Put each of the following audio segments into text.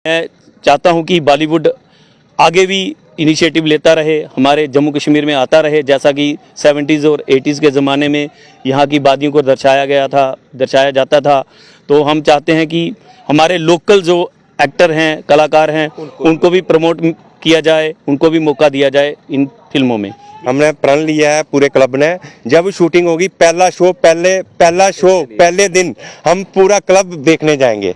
मैं चाहता हूं कि बॉलीवुड आगे भी इनिशिएटिव लेता रहे, हमारे जम्मू कश्मीर में आता रहे, जैसा कि 70s और 80s के ज़माने में यहाँ की वादियों को दर्शाया जाता था। तो हम चाहते हैं कि हमारे लोकल जो एक्टर हैं, कलाकार हैं, उनको भी प्रमोट किया जाए, उनको भी मौका दिया जाए इन फिल्मों में। हमने प्रण लिया है पूरे क्लब ने, जब शूटिंग होगी पहला शो पहले दिन हम पूरा क्लब देखने जाएंगे।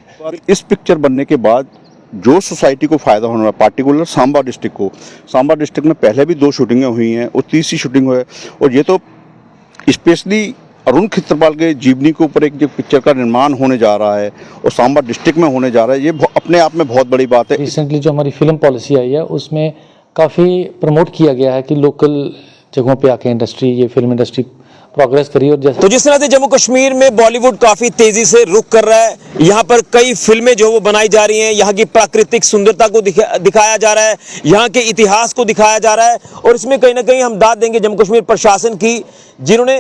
इस पिक्चर बनने के बाद जो सोसाइटी को फ़ायदा होना है, पार्टिकुलर सांबा डिस्ट्रिक्ट में पहले भी 2 शूटिंगें हुई हैं और तीसरी शूटिंग है, और ये तो स्पेशली अरुण खेत्रपाल के जीवनी के ऊपर एक जो पिक्चर का निर्माण होने जा रहा है और सांबा डिस्ट्रिक्ट में होने जा रहा है, ये अपने आप में बहुत बड़ी बात है। रिसेंटली जो हमारी फिल्म पॉलिसी आई है उसमें काफ़ी प्रमोट किया गया है कि लोकल जगहों पे आके ये फिल्म इंडस्ट्री प्रोग्रेस करी। और तो जिस तरह से जम्मू कश्मीर में बॉलीवुड काफी तेजी से रुख कर रहा है, यहाँ पर कई फिल्में जो वो बनाई जा रही हैं, यहाँ की प्राकृतिक सुंदरता को दिखाया जा रहा है, यहाँ के इतिहास को दिखाया जा रहा है, और इसमें कहीं ना कहीं हम दाद देंगे जम्मू कश्मीर प्रशासन की, जिन्होंने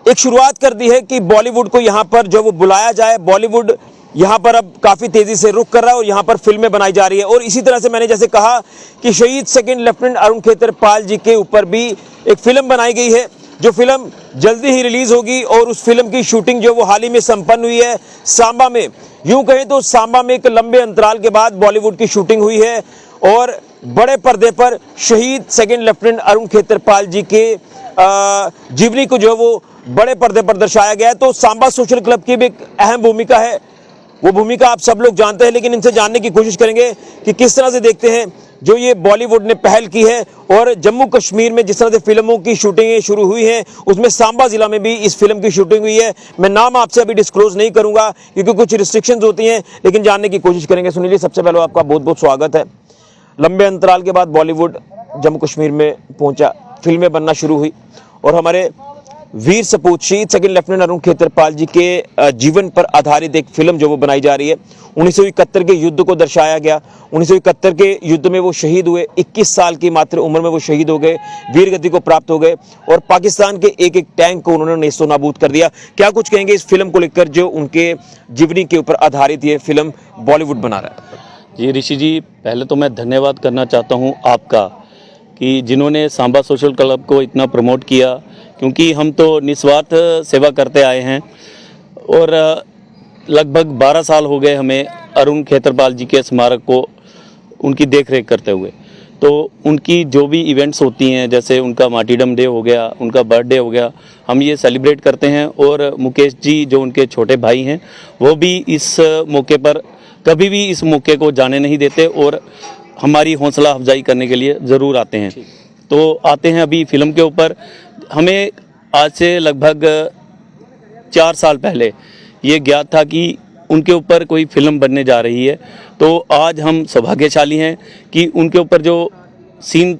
एक शुरुआत कर दी है कि बॉलीवुड को यहाँ पर जो वो बुलाया जाए। बॉलीवुड यहाँ पर अब काफ़ी तेज़ी से रुख कर रहा है और यहाँ पर फिल्में बनाई जा रही है। और इसी तरह से मैंने जैसे कहा कि शहीद सेकंड लेफ्टिनेंट अरुण खेत्रपाल जी के ऊपर भी एक फिल्म बनाई गई है, जो फिल्म जल्दी ही रिलीज होगी, और उस फिल्म की शूटिंग जो वो हाल ही में संपन्न हुई है सांबा में। यूं कहें तो सांबा में एक लंबे अंतराल के बाद बॉलीवुड की शूटिंग हुई है और बड़े पर्दे पर शहीद सेकंड लेफ्टिनेंट अरुण खेत्रपाल जी के जीवनी को जो वो बड़े पर्दे पर दर्शाया गया है। तो सांबा सोशल क्लब की भी एक अहम भूमिका है, वो भूमिका आप सब लोग जानते हैं, लेकिन इनसे जानने की कोशिश करेंगे कि किस तरह से देखते हैं जो ये बॉलीवुड ने पहल की है। और जम्मू कश्मीर में जिस तरह से फिल्मों की शूटिंगें शुरू हुई हैं, उसमें सांबा जिला में भी इस फिल्म की शूटिंग हुई है। मैं नाम आपसे अभी डिस्क्लोज नहीं करूंगा क्योंकि कुछ रिस्ट्रिक्शंस होती हैं, लेकिन जानने की कोशिश करेंगे। सुनील, सबसे पहले आपका बहुत बहुत स्वागत है। लंबे अंतराल के बाद बॉलीवुड जम्मू कश्मीर में पहुंचा, फिल्में बनना शुरू हुई, और हमारे वीर सपूत शहीद सेकंड लेफ्टिनेंट अरुण खेत्रपाल जी के जीवन पर आधारित एक फिल्म जो वो बनाई जा रही है। 1971 के युद्ध को दर्शाया गया। 1971 के युद्ध में वो शहीद हुए, 21 साल की मात्र उम्र में वो शहीद हो गए, वीर गति को प्राप्त हो गए, और पाकिस्तान के एक एक टैंक को उन्होंने नेस्तो नाबूद कर दिया। क्या कुछ कहेंगे इस फिल्म को लेकर जो उनके जीवनी के ऊपर आधारित ये फिल्म बॉलीवुड बना रहा है? जी ऋषि जी, पहले तो मैं धन्यवाद करना चाहता हूँ आपका कि जिन्होंने सांबा सोशल क्लब को इतना प्रमोट किया, क्योंकि हम तो निस्वार्थ सेवा करते आए हैं और लगभग 12 साल हो गए हमें अरुण खेत्रपाल जी के स्मारक को उनकी देखरेख करते हुए। तो उनकी जो भी इवेंट्स होती हैं, जैसे उनका मार्टीडम डे हो गया, उनका बर्थडे हो गया, हम ये सेलिब्रेट करते हैं। और मुकेश जी जो उनके छोटे भाई हैं, वो भी इस मौके पर कभी भी इस मौके को जाने नहीं देते और हमारी हौसला अफजाई करने के लिए ज़रूर आते हैं। तो आते हैं अभी फिल्म के ऊपर। हमें आज से लगभग 4 साल पहले ये ज्ञात था कि उनके ऊपर कोई फिल्म बनने जा रही है। तो आज हम सौभाग्यशाली हैं कि उनके ऊपर जो सीन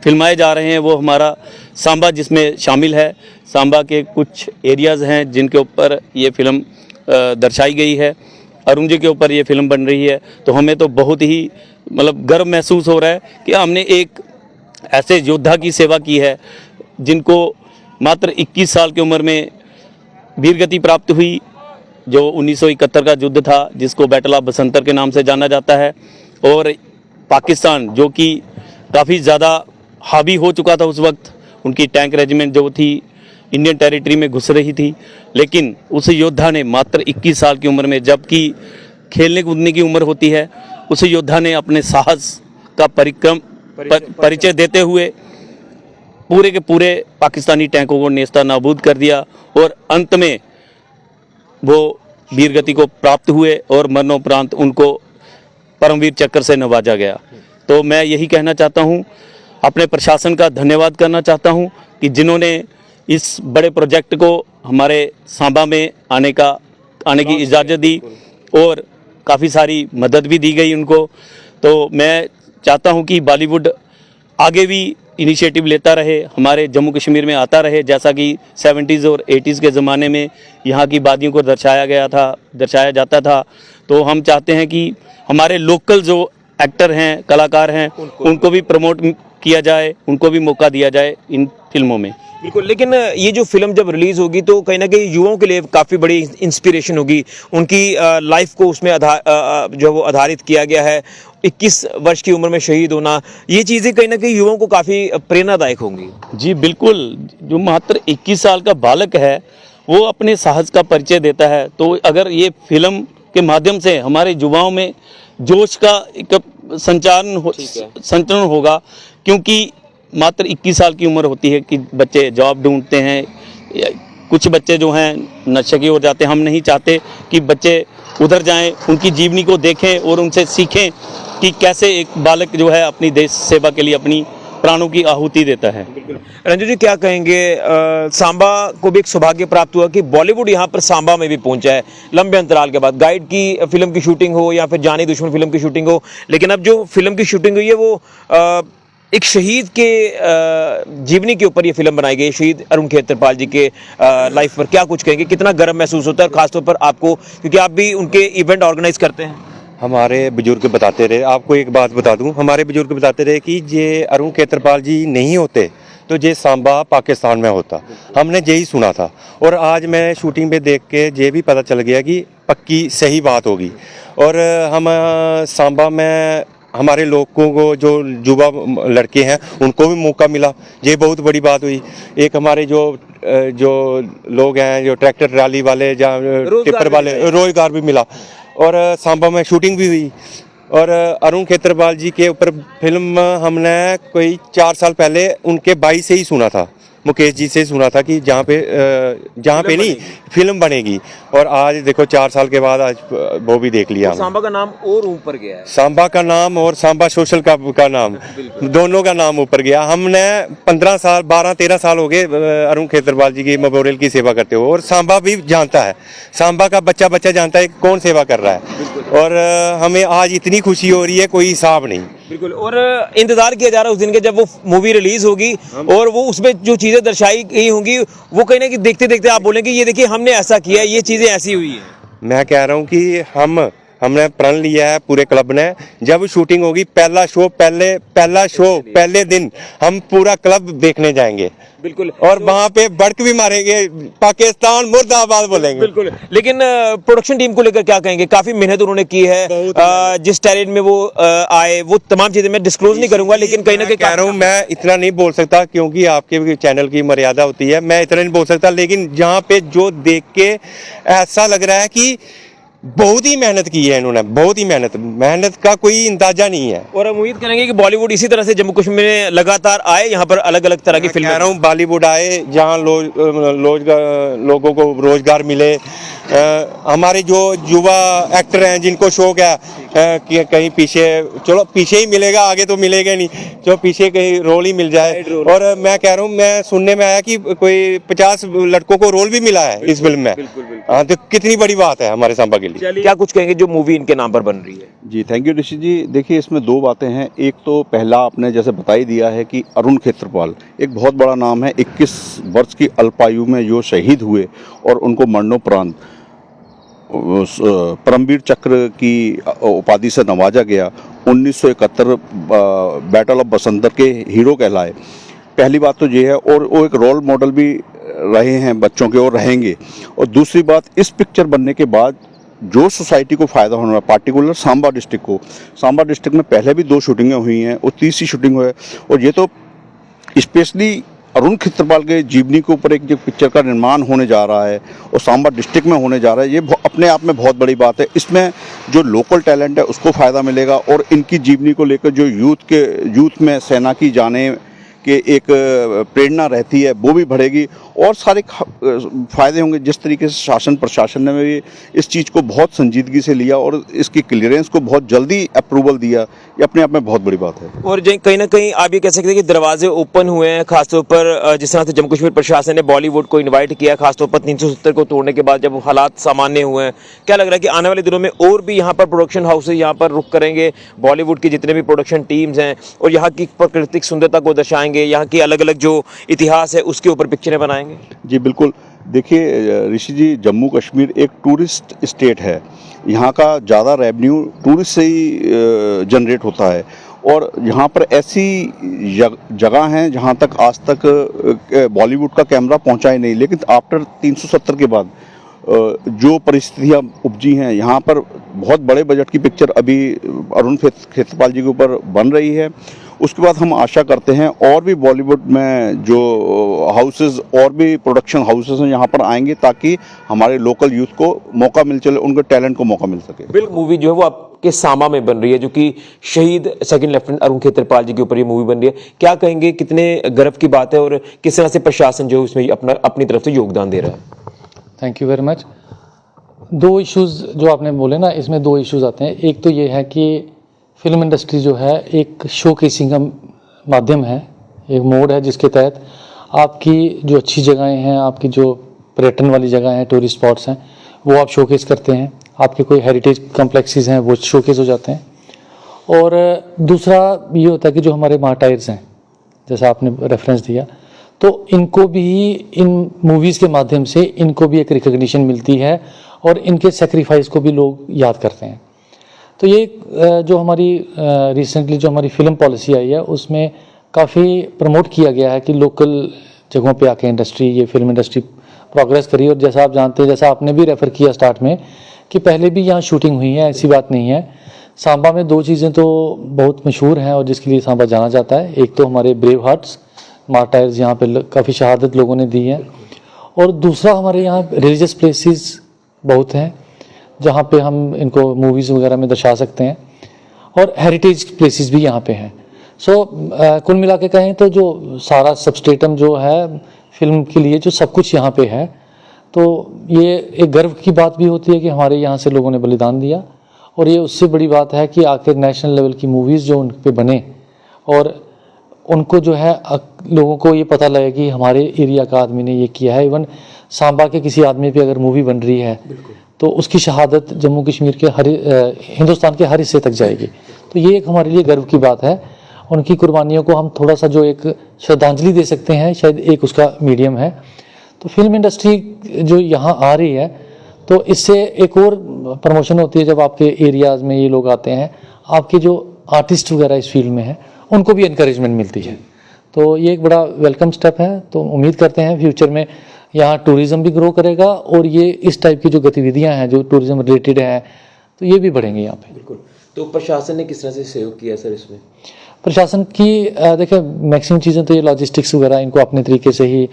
फिल्माए जा रहे हैं वो हमारा सांबा जिसमें शामिल है। सांबा के कुछ एरियाज़ हैं जिनके ऊपर ये फिल्म दर्शाई गई है। अरुण जी के ऊपर ये फिल्म बन रही है, तो हमें तो बहुत ही गर्व महसूस हो रहा है कि हमने एक ऐसे योद्धा की सेवा की है जिनको मात्र 21 साल की उम्र में वीरगति प्राप्त हुई, जो 1971 का युद्ध था जिसको बैटल ऑफ बसंतर के नाम से जाना जाता है। और पाकिस्तान जो कि काफ़ी ज़्यादा हावी हो चुका था उस वक्त, उनकी टैंक रेजिमेंट जो थी इंडियन टेरिटरी में घुस रही थी, लेकिन उस योद्धा ने मात्र 21 साल की उम्र में, जबकि खेलने कूदने की उम्र होती है, उस योद्धा ने अपने साहस का परिचय देते हुए पूरे के पूरे पाकिस्तानी टैंकों को नेस्ता नाबूद कर दिया और अंत में वो वीरगति को प्राप्त हुए और मरणोपरांत उनको परमवीर चक्र से नवाजा गया। तो मैं यही कहना चाहता हूँ, अपने प्रशासन का धन्यवाद करना चाहता हूँ कि जिन्होंने इस बड़े प्रोजेक्ट को हमारे सांबा में आने की इजाज़त दी और काफ़ी सारी मदद भी दी गई उनको। तो मैं चाहता हूँ कि बॉलीवुड आगे भी इनिशिएटिव लेता रहे, हमारे जम्मू कश्मीर में आता रहे, जैसा कि 70s और 80s के ज़माने में यहाँ की वादियों को दर्शाया जाता था। तो हम चाहते हैं कि हमारे लोकल जो एक्टर हैं, कलाकार हैं, उनको भी प्रमोट किया जाए, उनको भी मौका दिया जाए इन फिल्मों में। बिल्कुल, लेकिन ये जो फिल्म जब रिलीज होगी तो कहीं ना कहीं युवाओं के लिए काफ़ी बड़ी इंस्पिरेशन होगी। उनकी लाइफ को उसमें जो वो आधारित किया गया है, 21 वर्ष की उम्र में शहीद होना, ये चीज़ें कहीं ना कहीं युवाओं को काफ़ी प्रेरणादायक होंगी। जी बिल्कुल, जो मात्र 21 साल का बालक है वो अपने साहस का परिचय देता है। तो अगर ये फिल्म के माध्यम से हमारे युवाओं में जोश का एक संचरण होगा, क्योंकि मात्र 21 साल की उम्र होती है कि बच्चे जॉब ढूंढते हैं, कुछ बच्चे जो हैं नशे की ओर जाते हैं। हम नहीं चाहते कि बच्चे उधर जाएं, उनकी जीवनी को देखें और उनसे सीखें कि कैसे एक बालक जो है अपनी देश सेवा के लिए अपनी प्राणों की आहुति देता है। रंजू जी, क्या कहेंगे, सांबा को भी एक सौभाग्य प्राप्त हुआ कि बॉलीवुड यहाँ पर सांबा में भी पहुंचा है लंबे अंतराल के बाद। गाइड की फिल्म की शूटिंग हो या फिर जानी दुश्मन फिल्म की शूटिंग हो, लेकिन अब जो फिल्म की शूटिंग हुई है वो एक शहीद के जीवनी के ऊपर ये फिल्म बनाई गई है, शहीद अरुण खेत्रपाल जी के लाइफ पर। क्या कुछ कहेंगे, कितना गर्व महसूस होता है, और खासतौर पर आपको, क्योंकि आप भी उनके इवेंट ऑर्गेनाइज करते हैं। हमारे बुजुर्ग बताते रहे, आपको एक बात बता दूं, हमारे बुजुर्ग बताते रहे कि ये अरुण खेत्रपाल जी नहीं होते तो ये सांबा पाकिस्तान में होता। हमने यही सुना था, और आज मैं शूटिंग पे देख के ये भी पता चल गया कि पक्की सही बात होगी। और हम सांबा में हमारे लोगों को, जो युवा लड़के हैं, उनको भी मौका मिला, ये बहुत बड़ी बात हुई। एक हमारे जो लोग हैं, जो ट्रैक्टर ट्राली वाले या टिप्पर वाले, रोजगार भी मिला, और सांबा में शूटिंग भी हुई। और अरुण खेत्रपाल जी के ऊपर फिल्म हमने कोई 4 साल पहले उनके भाई से ही सुना था, मुकेश जी से सुना था कि जहाँ पे नहीं फिल्म बनेगी। और आज देखो 4 साल के बाद आज वो भी देख लिया। सांबा का नाम और ऊपर गया है, सांबा का नाम और सांबा सोशल का नाम, दोनों का नाम ऊपर गया। हमने 15 साल 12-13 साल हो गए अरुण खेत्रपाल जी की मेमोरियल की सेवा करते हुए, और सांबा भी जानता है, सांबा का बच्चा जानता है कौन सेवा कर रहा है। और हमें आज इतनी खुशी हो रही है, कोई हिसाब नहीं। बिल्कुल, और इंतजार किया जा रहा है उस दिन के जब वो मूवी रिलीज होगी और वो उसमें जो चीजें दर्शाई गई होंगी वो कहीं ना कहीं देखते देखते आप बोलेंगे ये देखिए हमने ऐसा किया, ये चीजें ऐसी हुई है। मैं कह रहा हूँ कि हमने प्रण लिया है पूरे क्लब ने, जब शूटिंग होगी पहला शो पहले दिन हम पूरा क्लब देखने जाएंगे। बिल्कुल, और वहाँ पे बड़क भी मारेंगे, पाकिस्तान मुर्दाबाद बोलेंगे। बिल्कुल, लेकिन प्रोडक्शन टीम को लेकर क्या कहेंगे, काफी मेहनत उन्होंने की है। जिस टैलेंट में वो आए, वो तमाम चीजें मैं डिस्क्लोज नहीं करूंगा, लेकिन कहीं ना कहीं कह रहा हूँ, मैं इतना नहीं बोल सकता क्योंकि आपके चैनल की मर्यादा होती है, मैं इतना नहीं बोल सकता। लेकिन जहाँ पे जो देख के ऐसा लग रहा है कि बहुत ही मेहनत की है इन्होंने, बहुत ही मेहनत का कोई अंदाजा नहीं है। और हम उम्मीद करेंगे कि बॉलीवुड इसी तरह से जम्मू कश्मीर में लगातार आए, यहाँ पर अलग अलग तरह की फिल्में। कह रहा हूँ बॉलीवुड आए, जहाँ लोगों को रोजगार मिले। हमारे जो युवा एक्टर हैं जिनको शौक है कि कहीं पीछे, चलो पीछे ही मिलेगा, आगे तो मिलेगा नहीं, जो पीछे कहीं रोल ही मिल जाए। और मैं कह रहा हूँ, मैं सुनने में आया कि कोई 50 लड़कों को रोल भी मिला है इस फिल्म में। हाँ, तो कितनी बड़ी बात है हमारे सांबा के लिए। क्या कुछ कहेंगे जो मूवी इनके नाम पर बन रही है? जी थैंक यू ऋषि जी। देखिए इसमें 2 बातें हैं। एक तो पहला आपने जैसे बता ही दिया है कि अरुण खेत्रपाल एक बहुत बड़ा नाम है। 21 वर्ष की अल्पायु में जो शहीद हुए और उनको मरणोपरांत परमवीर चक्र की उपाधि से नवाजा गया। 1971 बैटल ऑफ बसंतर के हीरो कहलाए। पहली बात तो ये है, और वो एक रोल मॉडल भी रहे हैं बच्चों के और रहेंगे। और दूसरी बात, इस पिक्चर बनने के बाद जो सोसाइटी को फ़ायदा होना है, पार्टिकुलर सांबा डिस्ट्रिक्ट में पहले भी 2 शूटिंगें हुई हैं और तीसरी शूटिंग हुई है। और ये तो स्पेशली अरुण खेत्रपाल के जीवनी के ऊपर एक जो पिक्चर का निर्माण होने जा रहा है और सांबा डिस्ट्रिक्ट में होने जा रहा है, ये अपने आप में बहुत बड़ी बात है। इसमें जो लोकल टैलेंट है उसको फ़ायदा मिलेगा, और इनकी जीवनी को लेकर जो यूथ में सेना की जाने के एक प्रेरणा रहती है वो भी बढ़ेगी, और सारे फ़ायदे होंगे। जिस तरीके से शासन प्रशासन ने भी इस चीज़ को बहुत संजीदगी से लिया और इसकी क्लियरेंस को बहुत जल्दी अप्रूवल दिया, ये अपने आप में बहुत बड़ी बात है। और कहीं ना कहीं आप ये कह सकते हैं कि दरवाजे ओपन हुए हैं, खासतौर पर जिस तरह से जम्मू कश्मीर प्रशासन ने बॉलीवुड को इन्वाइट किया, खासतौर पर 370 को तोड़ने के बाद जब हालात सामान्य हुए हैं, क्या लग रहा है कि आने वाले दिनों में और भी यहाँ पर प्रोडक्शन हाउसेज यहाँ पर रुक करेंगे, बॉलीवुड की जितने भी प्रोडक्शन टीम्स हैं, और यहाँ की प्राकृतिक सुंदरता को दर्शाएंगे, यहाँ की अलग अलग जो इतिहास है उसके ऊपर पिक्चरें बनाएंगे? जी बिल्कुल। देखिए ऋषि जी, जम्मू कश्मीर एक टूरिस्ट स्टेट है। यहाँ का ज़्यादा रेवेन्यू टूरिस्ट से ही जनरेट होता है, और यहाँ पर ऐसी जगह हैं जहाँ तक आज तक बॉलीवुड का कैमरा पहुँचा ही नहीं, लेकिन आफ्टर 370 के बाद जो परिस्थितियाँ उपजी हैं, यहाँ पर बहुत बड़े बजट की पिक्चर अभी अरुण खेत्रपाल जी के ऊपर बन रही है। उसके बाद हम आशा करते हैं और भी बॉलीवुड में जो हाउसेस और भी प्रोडक्शन हाउसेस हैं यहाँ पर आएंगे, ताकि हमारे लोकल यूथ को मौका मिल चले, उनके टैलेंट को मौका मिल सके। बिल्कुल, मूवी जो है वो आपके सांबा में बन रही है, जो कि शहीद सेकंड लेफ्टिनेंट अरुण खेत्रपाल जी के ऊपर ये मूवी बन रही है। क्या कहेंगे, कितने गर्व की बात है और किस तरह से प्रशासन जो है उसमें अपनी तरफ से योगदान दे रहा है? Thank you very much. दो इश्यूज़ जो आपने बोले ना, इसमें दो इश्यूज़ आते हैं। एक तो ये है कि फिल्म इंडस्ट्री जो है एक शोकेसिंग का माध्यम है, एक मोड है जिसके तहत आपकी जो अच्छी जगहें हैं, आपकी जो पर्यटन वाली जगह हैं, टूरिस्ट स्पॉट्स हैं, वो आप शोकेस करते हैं। आपके कोई हेरिटेज कम्प्लेक्सेस हैं वो शोकेस हो जाते हैं। और दूसरा ये होता है कि जो हमारे मार्टायर्स हैं, जैसा आपने रेफरेंस दिया, तो इनको भी इन मूवीज़ के माध्यम से इनको भी एक रिकग्निशन मिलती है और इनके सेक्रीफाइस को भी लोग याद करते हैं। तो ये जो हमारी रिसेंटली जो हमारी फिल्म पॉलिसी आई है, उसमें काफ़ी प्रमोट किया गया है कि लोकल जगहों पे आके ये फिल्म इंडस्ट्री प्रोग्रेस करी। और जैसा आप जानते हैं, जैसा आपने भी रेफ़र किया स्टार्ट में, कि पहले भी यहाँ शूटिंग हुई है, ऐसी बात नहीं है। सांबा में दो चीज़ें तो बहुत मशहूर हैं और जिसके लिए सांबा जाना जाता है। एक तो हमारे ब्रेव हार्ट्स मार्टायर्स, यहाँ पे काफ़ी शहादत लोगों ने दी है, और दूसरा हमारे यहाँ रिलीजियस प्लेसेस बहुत हैं जहाँ पे हम इनको मूवीज़ वगैरह में दर्शा सकते हैं, और हेरिटेज प्लेसेस भी यहाँ पे हैं। कुल मिला के कहें तो जो सारा सबस्टेटम जो है फिल्म के लिए, जो सब कुछ यहाँ पे है, तो ये एक गर्व की बात भी होती है कि हमारे यहाँ से लोगों ने बलिदान दिया। और ये उससे बड़ी बात है कि आखिर नेशनल लेवल की मूवीज़ जो उन पे बने और उनको जो है लोगों को ये पता लगे कि हमारे एरिया का आदमी ने ये किया है। इवन सांबा के किसी आदमी पे अगर मूवी बन रही है तो उसकी शहादत जम्मू कश्मीर के हिंदुस्तान के हर हिस्से तक जाएगी। तो ये एक हमारे लिए गर्व की बात है। उनकी कुर्बानियों को हम थोड़ा सा जो एक श्रद्धांजलि दे सकते हैं, शायद एक उसका मीडियम है। तो फिल्म इंडस्ट्री जो यहाँ आ रही है, तो इससे एक और प्रमोशन होती है जब आपके एरियाज़ में ये लोग आते हैं, आपके जो आर्टिस्ट वगैरह इस फील्ड में हैं उनको भी इनकरेजमेंट मिलती है। तो ये एक बड़ा वेलकम स्टेप है। तो उम्मीद करते हैं फ्यूचर में यहाँ टूरिज़्म भी ग्रो करेगा और ये इस टाइप की जो गतिविधियाँ हैं जो टूरिज़्म रिलेटेड हैं, तो ये भी बढ़ेंगे यहाँ पे। बिल्कुल। तो प्रशासन ने किस तरह से सहयोग किया सर इसमें? प्रशासन की देखिए मैक्सिमम चीज़ें तो ये लॉजिस्टिक्स वगैरह इनको अपने तरीके से ही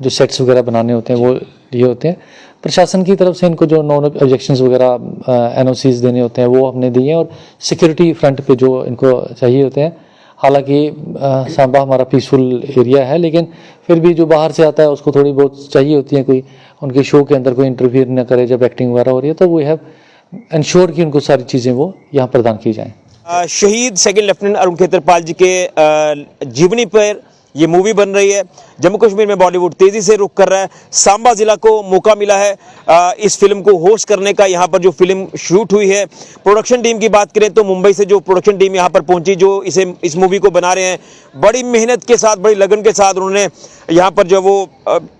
जो सेट्स वगैरह बनाने होते हैं वो लिए होते हैं। प्रशासन की तरफ से इनको जो नॉन ऑब्जेक्शंस वगैरह NOCs देने होते हैं वो हमने दिए हैं, और सिक्योरिटी फ्रंट पे जो इनको चाहिए होते हैं। हालांकि सांबा हमारा पीसफुल एरिया है, लेकिन फिर भी जो बाहर से आता है उसको थोड़ी बहुत चाहिए होती है, कोई उनके शो के अंदर कोई इंटरफियर न करे जब एक्टिंग वगैरह हो रही है। तो वी हैव इंश्योर कि उनको सारी चीज़ें वो यहाँ प्रदान की जाएँ। शहीद सेकंड लेफ्टिनेंट अरुण खेत्रपाल जी के जीवनी पर ये मूवी बन रही है। जम्मू कश्मीर में बॉलीवुड तेजी से रुख कर रहा है। सांबा जिला को मौका मिला है इस फिल्म को होस्ट करने का। यहाँ पर जो फिल्म शूट हुई है, प्रोडक्शन टीम की बात करें तो मुंबई से जो प्रोडक्शन टीम यहाँ पर पहुंची, जो इस मूवी को बना रहे हैं, बड़ी मेहनत के साथ, बड़ी लगन के साथ उन्होंने यहाँ पर जो वो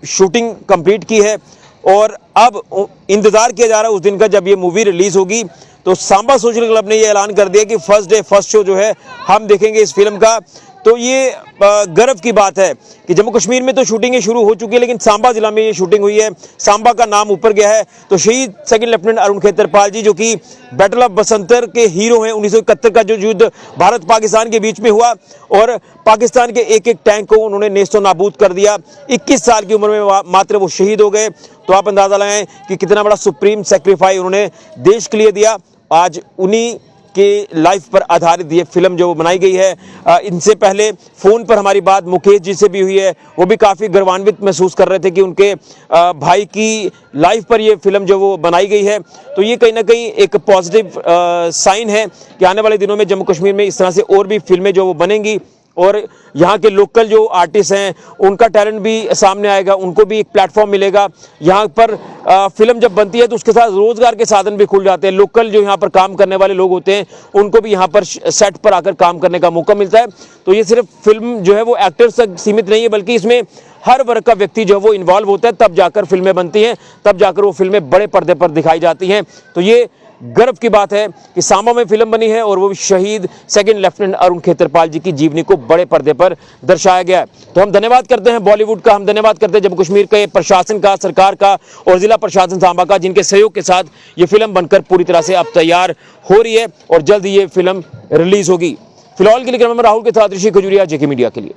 शूटिंग कंप्लीट की है। और अब इंतजार किया जा रहा है उस दिन का जब ये मूवी रिलीज होगी। तो सांबा सोशल क्लब ने ये ऐलान कर दिया कि फर्स्ट डे फर्स्ट शो जो है हम देखेंगे इस फिल्म का। तो ये गर्व की बात है कि जम्मू कश्मीर में तो शूटिंगें शुरू हो चुकी है, लेकिन सांबा जिला में ये शूटिंग हुई है। सांबा का नाम ऊपर गया है। तो शहीद सेकंड लेफ्टिनेंट अरुण खेत्रपाल जी, जो कि बैटल ऑफ बसंतर के हीरो हैं, 1971 का जो युद्ध भारत पाकिस्तान के बीच में हुआ और पाकिस्तान के एक एक टैंक को उन्होंने नेस्तो नाबूद कर दिया। 21 साल की उम्र में मात्र वो शहीद हो गए। तो आप अंदाजा लगाएं कि कितना बड़ा सुप्रीम सेक्रीफाइस उन्होंने देश के लिए दिया। आज उन्हीं के लाइफ पर आधारित ये फिल्म जो बनाई गई है। इनसे पहले फ़ोन पर हमारी बात मुकेश जी से भी हुई है। वो भी काफ़ी गर्वान्वित महसूस कर रहे थे कि उनके भाई की लाइफ पर ये फिल्म जो वो बनाई गई है। तो ये कहीं ना कहीं एक पॉजिटिव साइन है कि आने वाले दिनों में जम्मू कश्मीर में इस तरह से और भी फिल्में जो वो बनेंगी और यहाँ के लोकल जो आर्टिस्ट हैं उनका टैलेंट भी सामने आएगा, उनको भी एक प्लेटफॉर्म मिलेगा। यहाँ पर फिल्म जब बनती है तो उसके साथ रोजगार के साधन भी खुल जाते हैं। लोकल जो यहाँ पर काम करने वाले लोग होते हैं उनको भी यहाँ पर सेट पर आकर काम करने का मौका मिलता है। तो ये सिर्फ फिल्म जो है वो एक्टर्स तक सीमित नहीं है, बल्कि इसमें हर वर्ग का व्यक्ति जो है वो इन्वॉल्व होता है, तब जाकर फिल्में बनती हैं, तब जाकर वो फिल्में बड़े पर्दे पर दिखाई जाती हैं। तो ये गर्व की बात है कि सांबा में फिल्म बनी है और वो भी शहीद सेकंड लेफ्टिनेंट अरुण खेत्रपाल जी की जीवनी को बड़े पर्दे पर दर्शाया गया है। तो हम धन्यवाद करते हैं बॉलीवुड का, हम धन्यवाद करते हैं जम्मू कश्मीर के प्रशासन का, सरकार का और जिला प्रशासन सांबा का, जिनके सहयोग के साथ ये फिल्म बनकर पूरी तरह से अब तैयार हो रही है और जल्द ये फिल्म रिलीज होगी। फिलहाल के लिए मैं राहुल के साथ ऋषि खजूरिया, जेके मीडिया के लिए।